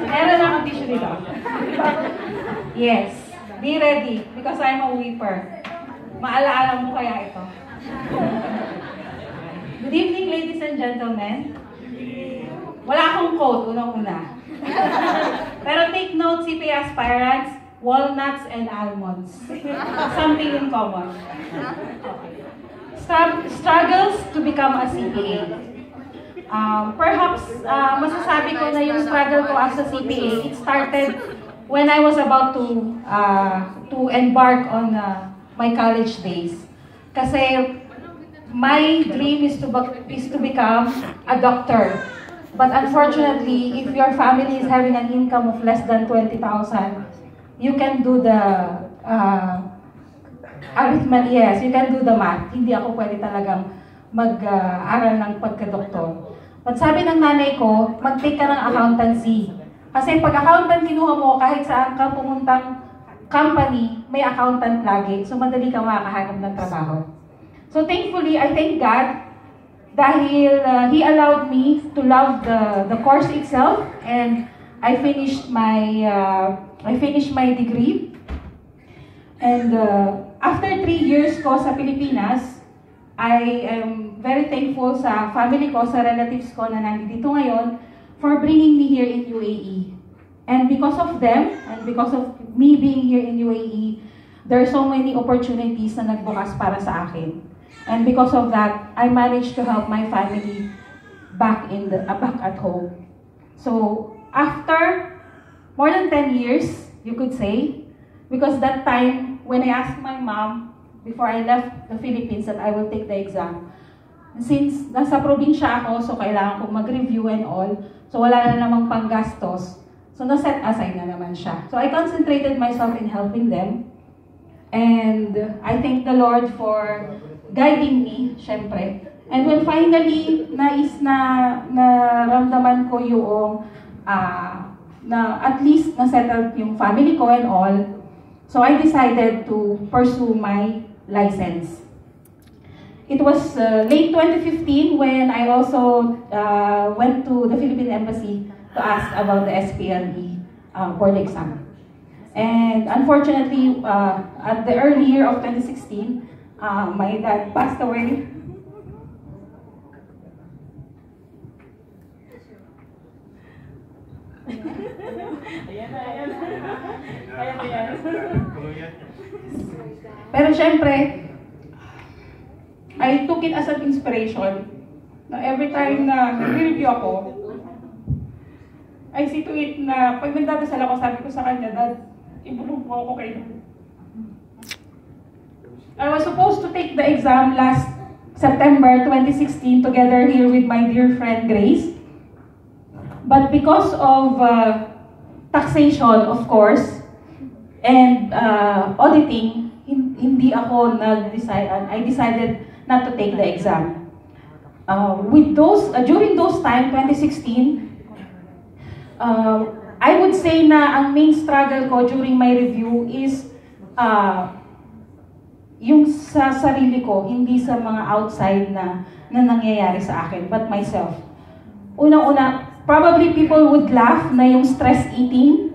Meron akong tissue dito. Yes. Be ready because I'm a weeper. Maalaala mo kaya ito. Good evening, ladies and gentlemen. Wala akong quote, unang-una. Pero take note, CPA aspirants, walnuts and almonds. Something in common. Struggles to become a CPA. Perhaps, masasabi ko na yung struggle ko as a CPA, it started when I was about to embark on my college days. Kasi my dream is to become a doctor. But unfortunately, if your family is having an income of less than 20,000, you can do the arithmetic. Yes, you can do the math. Hindi ako pwede talagang mag-aral ng pagka-doktor. But sabi ng nanay ko, mag-take ka ng accountancy. Kasi pag accountant kinuha mo, kahit saan ka pumuntang company, may accountant lagi. So madali ka makakahanap ng trabaho. So thankfully, I thank God dahil He allowed me to love the course itself, and I finished my degree. And after 3 years ko sa Pilipinas, I am very thankful sa family ko, sa relatives ko na nandito ngayon for bringing me here in UAE. And because of them, and because of me being here in UAE, there are so many opportunities na nagbukas para sa akin. And because of that, I managed to help my family back at home. So after more than 10 years, you could say, because that time when I asked my mom before I left the Philippines that I will take the exam, since nasa probinsya ako, so kailangan kong mag-review and all, so wala na namang panggastos, so na-set aside na naman siya. So I concentrated myself in helping them, and I thank the Lord for guiding me, syempre. And when finally, naramdaman ko yung, na at least na-settle yung family ko and all, so I decided to pursue my license. It was late 2015 when I also went to the Philippine Embassy to ask about the SPLE board exam. And unfortunately, at the early year of 2016, my dad passed away. Pero syempre, I took it as an inspiration na every time na nag-review ako, I see to it na pag nagdadasal ako, sabi ko sa kanya, Dad, ibulong po ako kayo. I was supposed to take the exam last September 2016 together here with my dear friend Grace. But because of taxation, of course, and auditing, hindi ako I decided not to take the exam. During those time, 2016, I would say na ang main struggle ko during my review is yung sa sarili ko, hindi sa mga outside na nangyayari sa akin, but myself. Unang-una, probably people would laugh na yung stress eating.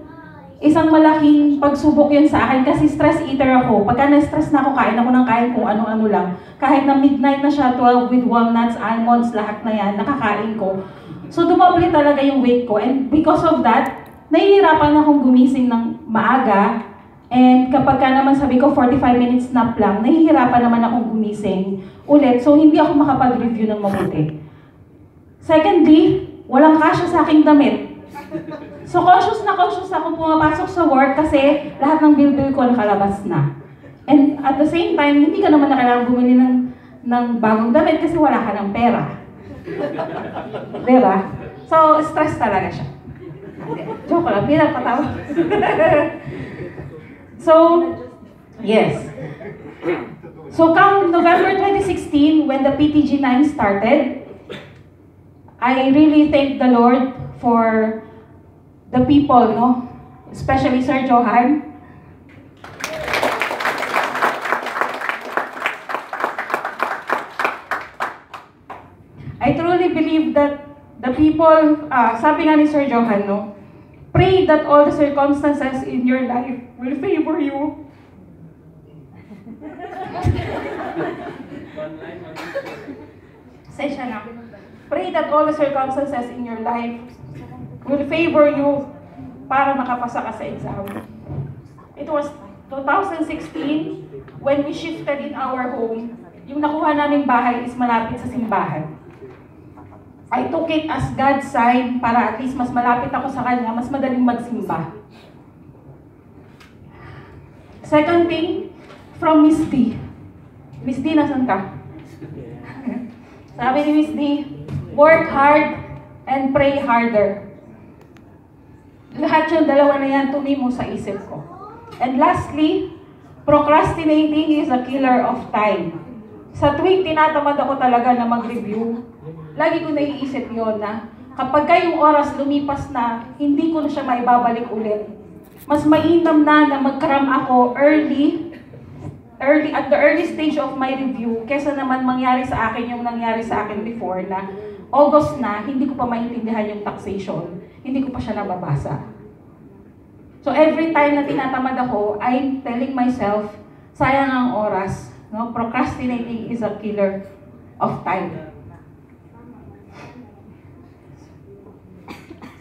Isang malaking pagsubok yun sa akin kasi stress eater ako. Pagka na-stress na ako, kain ako ng kain kung ano-ano lang. Kahit na midnight na siya, 12 with walnuts, almonds, lahat na yan, nakakain ko. So dumable talaga yung weight ko. And because of that, nahihirapan akong gumising ng maaga. And kapag ka naman sabi ko 45 minutes nap lang, nahihirapan naman akong gumising ulit. So hindi ako makapag-review ng mabuti. Secondly, walang kasya sa aking damit. So conscious na ako pumapasok sa work kasi lahat ng bill ko nakalabas na. And at the same time, hindi ka naman na kailangan bumili ng bagong damit kasi wala ka ng pera. Diba? So stress talaga siya. Joke lang, pinapatawa. So, yes. So come November 2016, when the PTG9 started, I really thank the Lord for the people, no? Especially Sir Johan. I truly believe that The people, sabi nga ni Sir Johan, no? Pray that all the circumstances in your life will favor you. Say siya na. Pray that all the circumstances in your life will favor you para makapasa ka sa exam. It was 2016 when we shifted in our home. Yung nakuha naming bahay is malapit sa simbahan. I took it as God's sign para at least mas malapit ako sa Kanya, mas madaling magsimba. Second thing, from Miss D. Miss D, nasan ka? Sabi ni Miss D, work hard and pray harder. Lahat yung dalawa na yan tumimo sa isip ko. And lastly, procrastinating is a killer of time. Sa tuwing tinatamad ako talaga na mag-review, lagi ko naiisip yon na kapag yung oras lumipas na, hindi ko na siya maibabalik ulit. Mas mainam na mag-cram ako early at the early stage of my review kesa naman mangyari sa akin yung nangyari sa akin before na August na, hindi ko pa maintindihan yung taxation. Hindi ko pa siya nababasa. So every time na tinatamad ako, I'm telling myself, sayang ang oras. No? Procrastinating is a killer of time.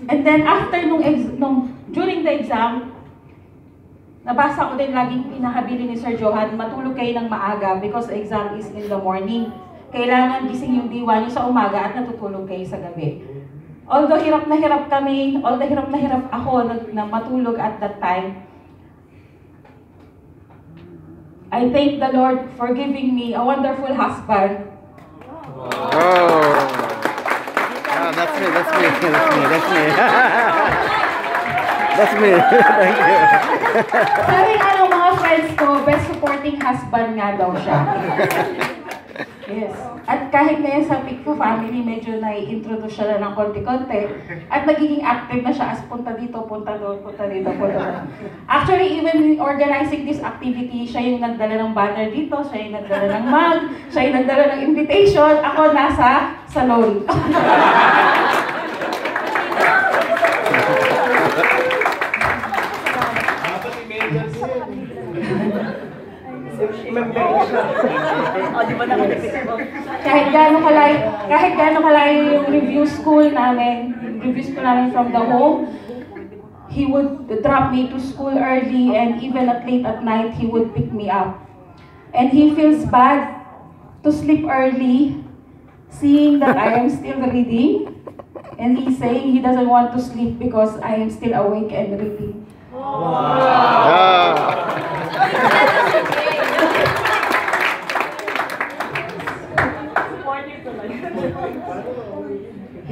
And then after during the exam, nabasa ko din laging pinahabili ni Sir Johan, matulog kayo ng maaga because the exam is in the morning. Kailangan gising yung diwa nyo sa umaga at natutulog kayo sa gabi. Although hirap na hirap kami, although hirap na hirap ako na matulog at that time, I thank the Lord for giving me a wonderful husband. Oh, that's me. That's me. Thank you. Sabi nga ng mga friends ko, best supporting husband nga daw siya. Yes. At kahit ngayon sa Pico family, medyo nai-introduce siya na ng konti-konti. At nagiging active na siya as punta dito, punta doon, punta dito, punta doon. Actually, even in organizing this activity, siya yung nagdala ng banner dito, siya yung nagdala ng mug, siya yung nagdala ng invitation, ako nasa salon. Kahit gaano kalayo yung review school namin from the home, he would drop me to school early and even at late at night, he would pick me up. And he feels bad to sleep early, seeing that I am still reading. And he's saying he doesn't want to sleep because I am still awake and reading. Wow.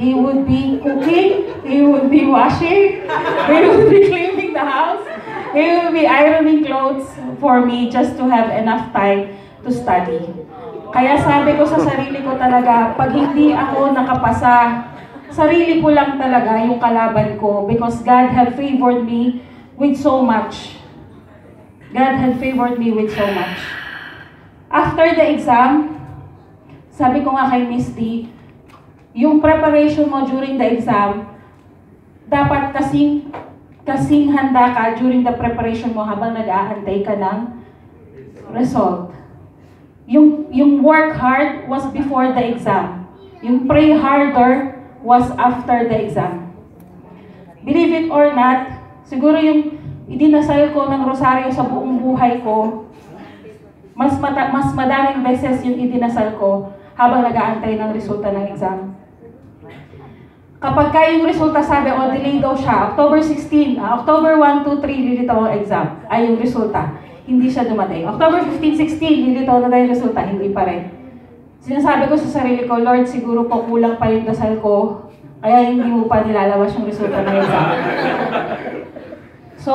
He would be cooking, he would be washing, he would be cleaning the house, he would be ironing clothes for me just to have enough time to study. Kaya sabi ko sa sarili ko talaga, pag hindi ako nakapasa, sarili ko lang talaga yung kalaban ko because God had favored me with so much. God had favored me with so much. After the exam, sabi ko nga kay Miss D, yung preparation mo during the exam, dapat kasing handa ka during the preparation mo habang nag-aantay ka ng result. Yung work hard was before the exam. Yung pray harder was after the exam. Believe it or not, siguro yung idinasal ko ng rosaryo sa buong buhay ko, mas madaming beses yung idinasal ko habang nag-aantay ng resulta ng exam. Kapag yung resulta sabi, delay daw siya, October 16, October 1, 2, 3, lilitaw ang exam, ay yung resulta. Hindi siya dumating. October 15, 16, lilitaw na daw yung resulta, hindi pa rin. Sinasabi ko sa sarili ko, Lord, siguro po kulang pa yung dasal ko, kaya hindi mo pa nilalabas yung resulta ng exam. So,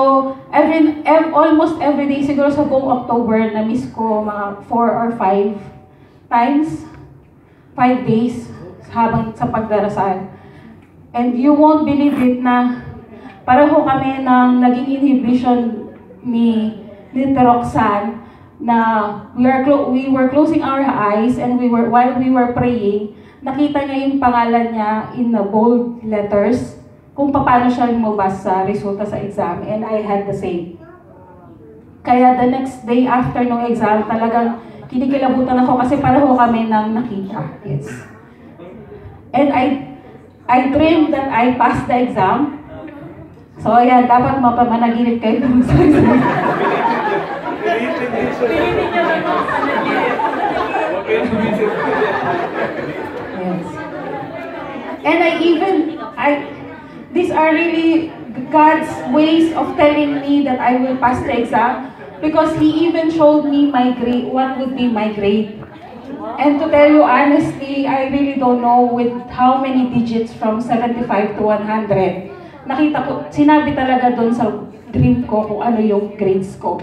almost every day, siguro sa buong October, na-miss ko mga 4 or 5 times, 5 days, habang sa pagdarasal. And you won't believe it na pareho kami ng naging inhibition ni Roxanne na we were closing our eyes and while we were praying, nakita niya yung pangalan niya in the bold letters kung paano siya lumabas sa resulta sa exam, and I had the same. Kaya the next day after ng exam, talagang kinikilabutan ako kasi pareho kami nang nakita. Yes. And I dreamed that I passed the exam. So ayan, dapat mapamanaginip kayo dun sa exam. Yes. And these are really God's ways of telling me that I will pass the exam, because He even showed me my grade, what would be my grade. And to tell you honestly, I really don't know with how many digits from 75 to 100. Nakita ko, sinabi talaga doon sa dream ko kung ano yung grades ko.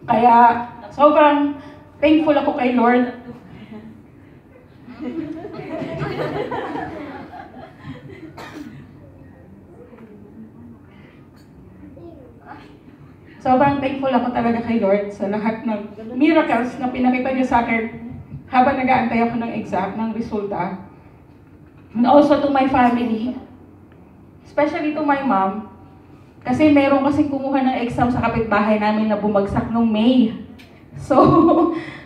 Kaya sobrang thankful ako kay Lord. Sobrang thankful ako talaga kay Lord sa lahat ng miracles na pinakita niyo sa akin habang nag-aantay ako ng exam, ng resulta. And also to my family, especially to my mom, kasi meron kasing kumuha ng exam sa kapitbahay namin na bumagsak nung May. So,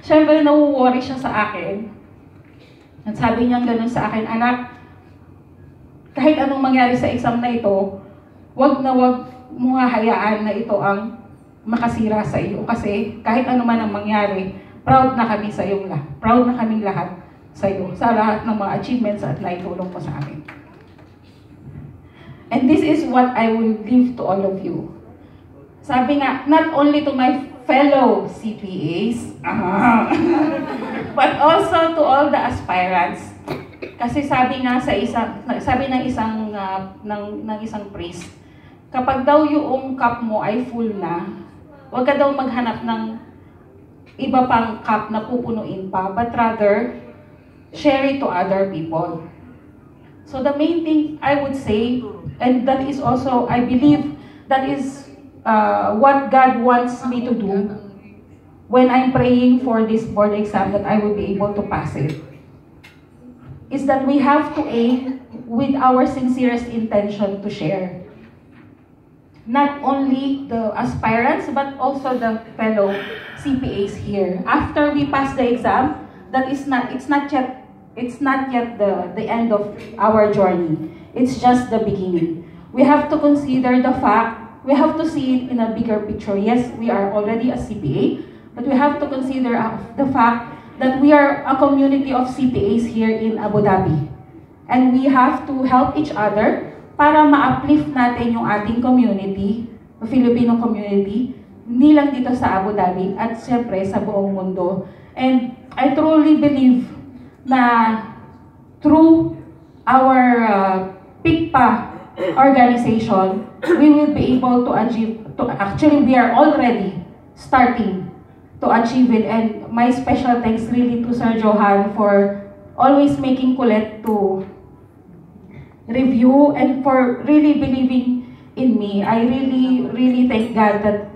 syempre nauworry siya sa akin. At sabi niya ganun sa akin, anak, kahit anong mangyari sa exam na ito, wag na wag mo hahayaan na ito ang makasira sa iyo. Kasi kahit ano man ang mangyari, proud na kami sa iyo lahat. Proud na kaming lahat sa iyo. Sa lahat ng mga achievements at naitulong mo sa amin. And this is what I will give to all of you. Sabi nga, not only to my fellow CPAs, but also to all the aspirants. Kasi sabi nga sa sabi ng isang priest, kapag daw yung cup mo ay full na, huwag ka daw maghanap ng iba pang cup na pupunuin pa, but rather, share it to other people. So the main thing I would say, and that is also, I believe, that is what God wants me to do when I'm praying for this board exam, that I will be able to pass it, is that we have to aim with our sincerest intention to share. Not only the aspirants, but also the fellow CPAs here. After we pass the exam, it's not yet the end of our journey. It's just the beginning. We have to consider the fact, we have to see it in a bigger picture. Yes, we are already a CPA, but we have to consider the fact that we are a community of CPAs here in Abu Dhabi. And we have to help each other para ma-uplift natin yung ating community, the Filipino community, hindi lang dito sa Abu Dhabi, at siyempre sa buong mundo. And I truly believe na through our PICPA organization, we will be able to achieve, actually we are already starting to achieve it. And my special thanks really to Sir Johan for always making kulit to review and for really believing in me. I really thank God that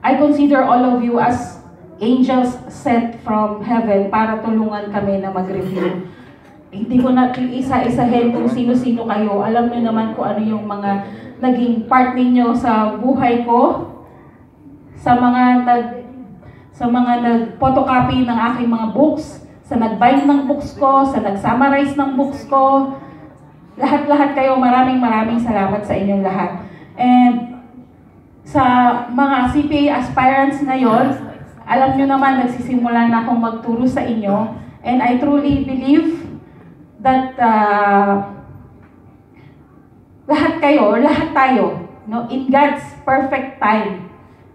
I consider all of you as angels sent from heaven para tulungan kami na mag-review. Hindi ko na isa-isahin kung sino-sino kayo. Alam niyo naman kung ano yung mga naging part ninyo sa buhay ko, sa mga nag-photocopy ng aking mga books, sa nag-bind ng books ko, sa nag-summarize ng books ko. Lahat-lahat kayo, maraming salamat sa inyong lahat. And sa mga CPA aspirants ngayon, alam nyo naman, nagsisimula na akong magturo sa inyo. And I truly believe that lahat tayo, no, in God's perfect time,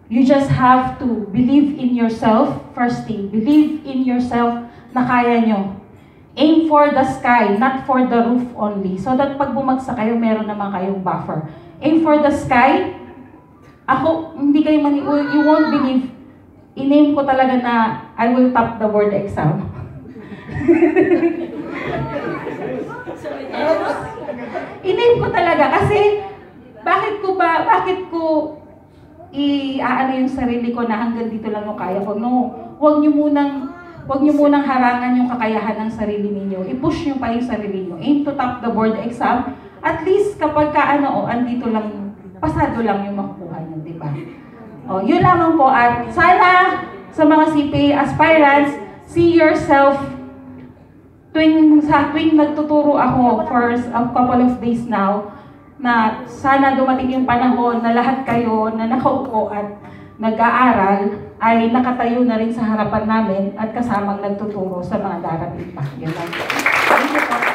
you just have to believe in yourself, first thing. Believe in yourself na kaya nyo. Aim for the sky, not for the roof only. So that pag bumagsak kayo, meron naman kayong buffer. Aim for the sky. Ako, hindi kayo you won't believe. In-aim ko talaga na I will top the board exam. In-aim ko talaga kasi bakit ko i-aano yung sarili ko na hanggang dito lang yung kaya ko. No, huwag niyo munang huwag nyo munang harangan yung kakayahan ng sarili ninyo. I-push nyo pa yung sarili nyo. Aim to top the board exam. At least kapag andito lang, pasado lang yung makukuha nyo, di ba? Yun lamang po. At sana sa mga CPA aspirants, see yourself tuwing nagtuturo ako for a couple of days now, na sana dumating yung panahon na lahat kayo na nakaupo at nag-aaral ay nakatayo na rin sa harapan namin at kasamang nagtuturo sa mga darating pa. Yun lang. Thank you po.